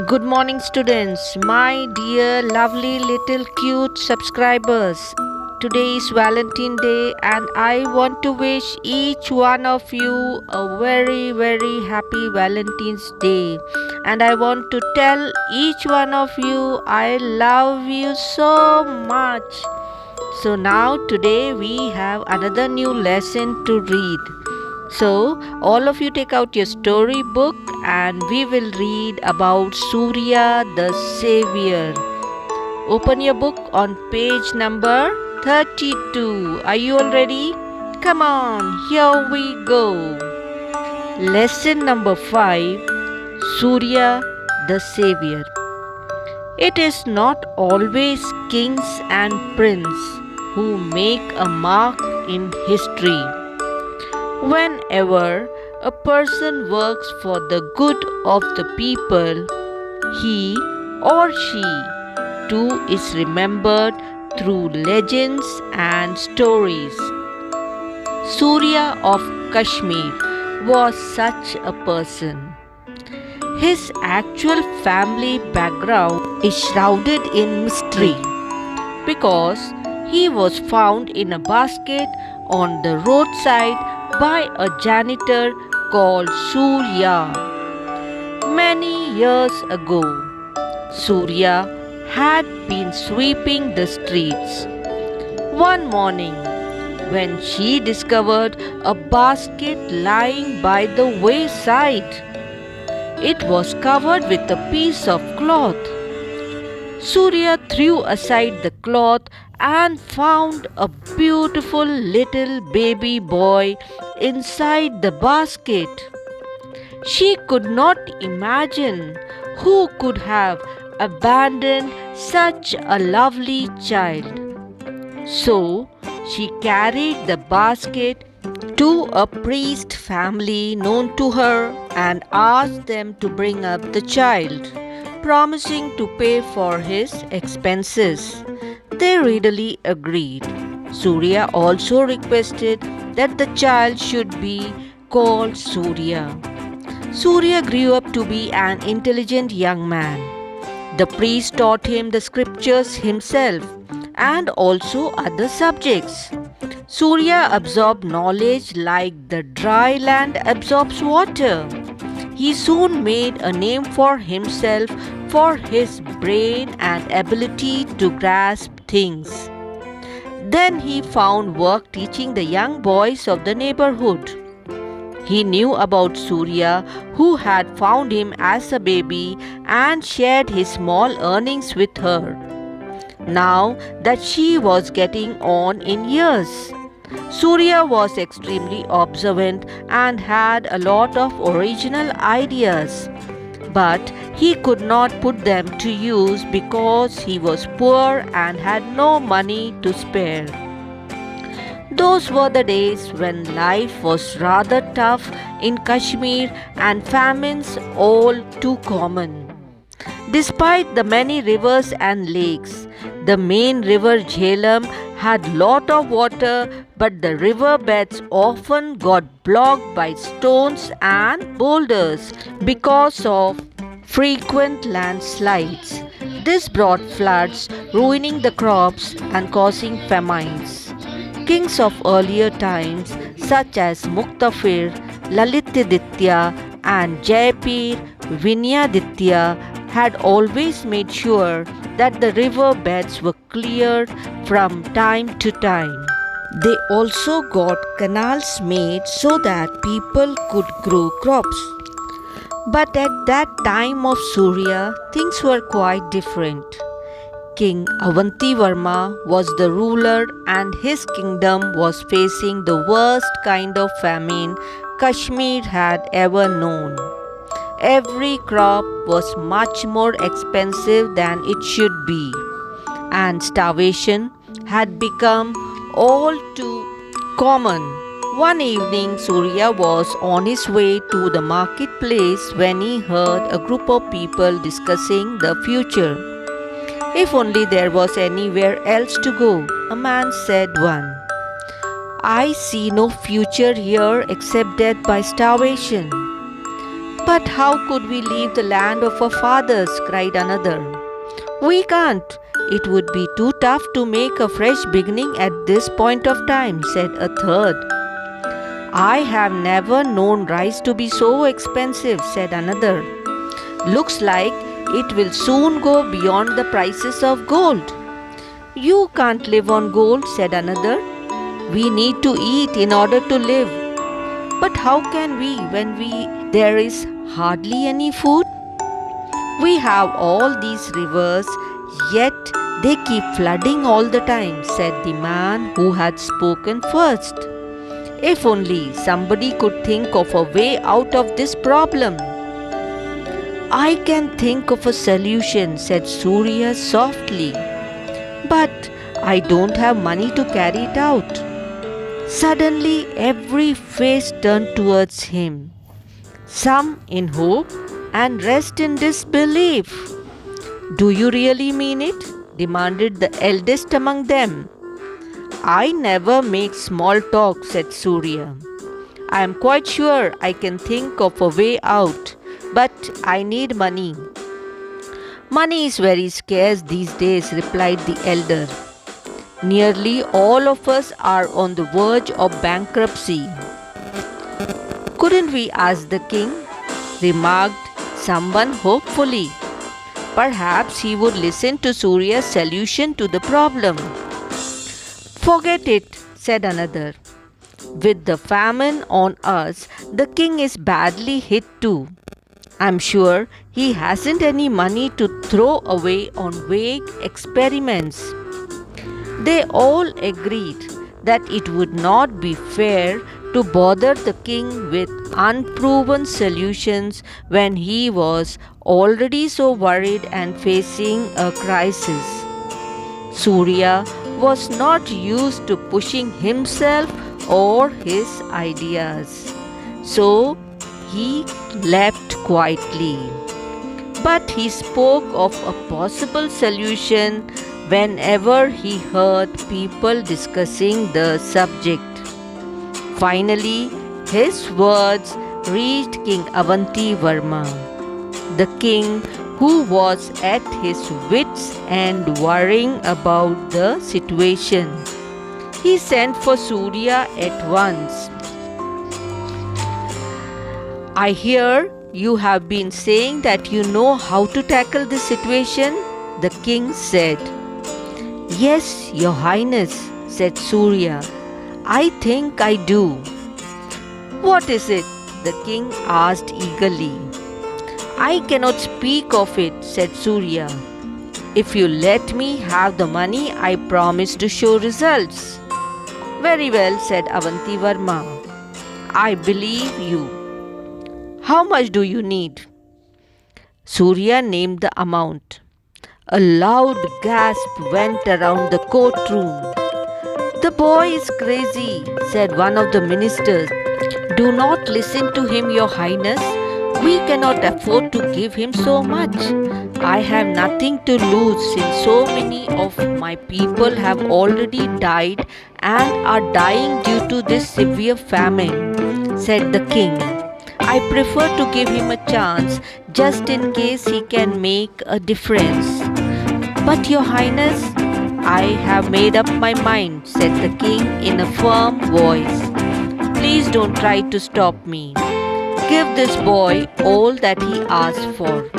Good morning, students, my dear, lovely, little, cute subscribers. Today is Valentine Day, and I want to wish each one of you a very, very happy Valentine's Day. And I want to tell each one of you I love you so much. So, now today we have another new lesson to read. So, all of you take out your storybook and we will read about Surya the Saviour. Open your book on page number 32. Are you all ready? Come on, here we go. Lesson number 5, Surya the Saviour. It is not always kings and princes who make a mark in history. Whenever a person works for the good of the people, he or she too is remembered through legends and stories. Surya of Kashmir was such a person. His actual family background is shrouded in mystery because he was found in a basket on the roadside by a janitor called Surya. Many years ago, Surya had been sweeping the streets. One morning, when she discovered a basket lying by the wayside, it was covered with a piece of cloth. Surya threw aside the cloth and found a beautiful little baby boy inside the basket. She could not imagine who could have abandoned such a lovely child. So she carried the basket to a priest family known to her and asked them to bring up the child, promising to pay for his expenses. They readily agreed. Surya also requested that the child should be called Surya. Surya grew up to be an intelligent young man. The priest taught him the scriptures himself and also other subjects. Surya absorbed knowledge like the dry land absorbs water. He soon made a name for himself for his brain and ability to grasp things. Then he found work teaching the young boys of the neighborhood. He knew about Surya, who had found him as a baby and shared his small earnings with her. Now that she was getting on in years, Surya was extremely observant and had a lot of original ideas. But he could not put them to use because he was poor and had no money to spare. Those were the days when life was rather tough in Kashmir and famines all too common. Despite the many rivers and lakes, the main river Jhelum had lot of water, but the riverbeds often got blocked by stones and boulders because of frequent landslides. This brought floods, ruining the crops and causing famines. Kings of earlier times, such as Muktafir, Lalitaditya, and Jaipir Vinyaditya, had always made sure that the river beds were cleared from time to time. They also got canals made so that people could grow crops. But at that time of Surya, things were quite different. King Avantivarma was the ruler and his kingdom was facing the worst kind of famine Kashmir had ever known. Every crop was much more expensive than it should be, and starvation had become all too common. One evening, Surya was on his way to the marketplace when he heard a group of people discussing the future. If only there was anywhere else to go, a man said one. I see no future here except death by starvation. But how could we leave the land of our fathers? Cried another. We can't. It would be too tough to make a fresh beginning at this point of time, said a third. I have never known rice to be so expensive, said another. Looks like it will soon go beyond the prices of gold. You can't live on gold, said another. We need to eat in order to live. But how can we when there is hardly any food? We have all these rivers, yet they keep flooding all the time, said the man who had spoken first. If only somebody could think of a way out of this problem. I can think of a solution, said Surya softly. But I don't have money to carry it out. Suddenly every face turned towards him, some in hope and rest in disbelief. Do you really mean it? Demanded the eldest among them. I never make small talk, said Surya. I am quite sure I can think of a way out, but I need money. Money is very scarce these days, replied the elder. Nearly all of us are on the verge of bankruptcy. Couldn't we ask the king? Remarked someone hopefully. Perhaps he would listen to Surya's solution to the problem. Forget it, said another. With the famine on us, the king is badly hit too. I'm sure he hasn't any money to throw away on vague experiments. They all agreed that it would not be fair to bother the king with unproven solutions when he was already so worried and facing a crisis. Surya was not used to pushing himself or his ideas, so he left quietly. But he spoke of a possible solution whenever he heard people discussing the subject. Finally, his words reached King Avanti Varma. The king, who was at his wits' end worrying about the situation, he sent for Surya at once. I hear you have been saying that you know how to tackle this situation, the king said. Yes, Your Highness, said Surya. I think I do. What is it? The king asked eagerly. I cannot speak of it, said Surya. If you let me have the money, I promise to show results. Very well, said Avanti Varma. I believe you. How much do you need? Surya named the amount. A loud gasp went around the courtroom. The boy is crazy, said one of the ministers. Do not listen to him, Your Highness. We cannot afford to give him so much. I have nothing to lose since so many of my people have already died and are dying due to this severe famine, said the king. I prefer to give him a chance just in case he can make a difference. But Your Highness, I have made up my mind, said the king in a firm voice. Please don't try to stop me. Give this boy all that he asked for.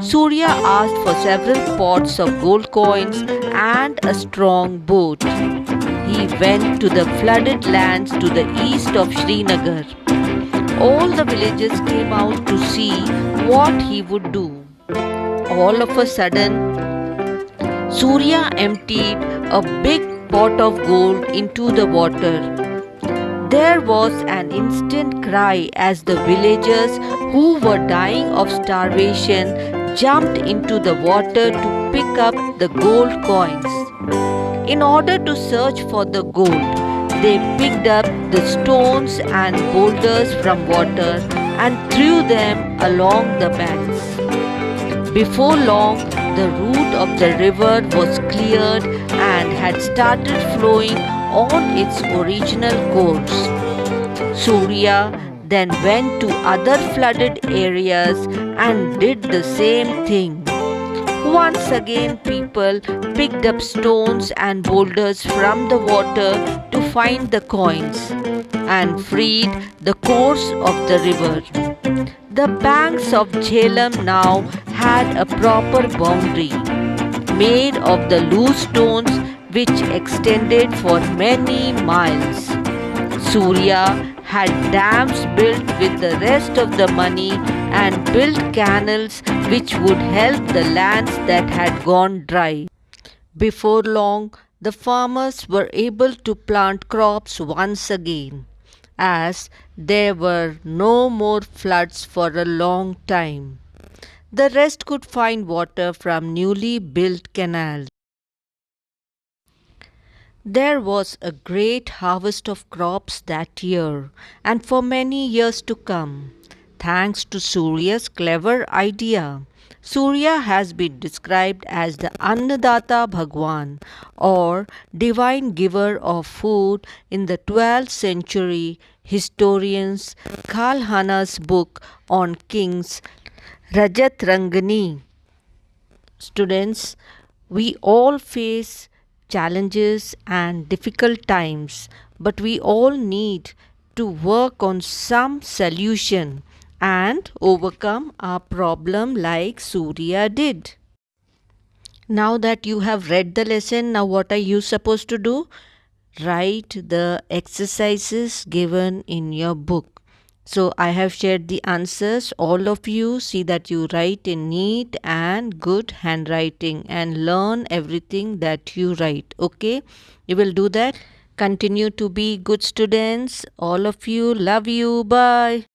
Surya asked for several pots of gold coins and a strong boat. He went to the flooded lands to the east of Srinagar. All the villagers came out to see what he would do. All of a sudden, Surya emptied a big pot of gold into the water. There was an instant cry as the villagers who were dying of starvation jumped into the water to pick up the gold coins. In order to search for the gold, they picked up the stones and boulders from water and threw them along the banks. Before long, the route of the river was cleared and had started flowing on its original course. Surya then went to other flooded areas and did the same thing. Once again, people picked up stones and boulders from the water to find the coins and freed the course of the river. The banks of Jhelum now had a proper boundary, made of the loose stones which extended for many miles. Surya had dams built with the rest of the money and built canals which would help the lands that had gone dry. Before long, the farmers were able to plant crops once again, as there were no more floods for a long time. The rest could find water from newly built canals. There was a great harvest of crops that year and for many years to come, thanks to Surya's clever idea. Surya has been described as the Annadata Bhagwan or divine giver of food in the 12th century historian's Kalhana's book on kings Rajat Rangani. Students, we all face challenges and difficult times, but we all need to work on some solution and overcome our problem like Surya did. Now that you have read the lesson, now what are you supposed to do? Write the exercises given in your book. So I have shared the answers. All of you see that you write in neat and good handwriting and learn everything that you write. Okay, you will do that. Continue to be good students. All of you, love you. Bye.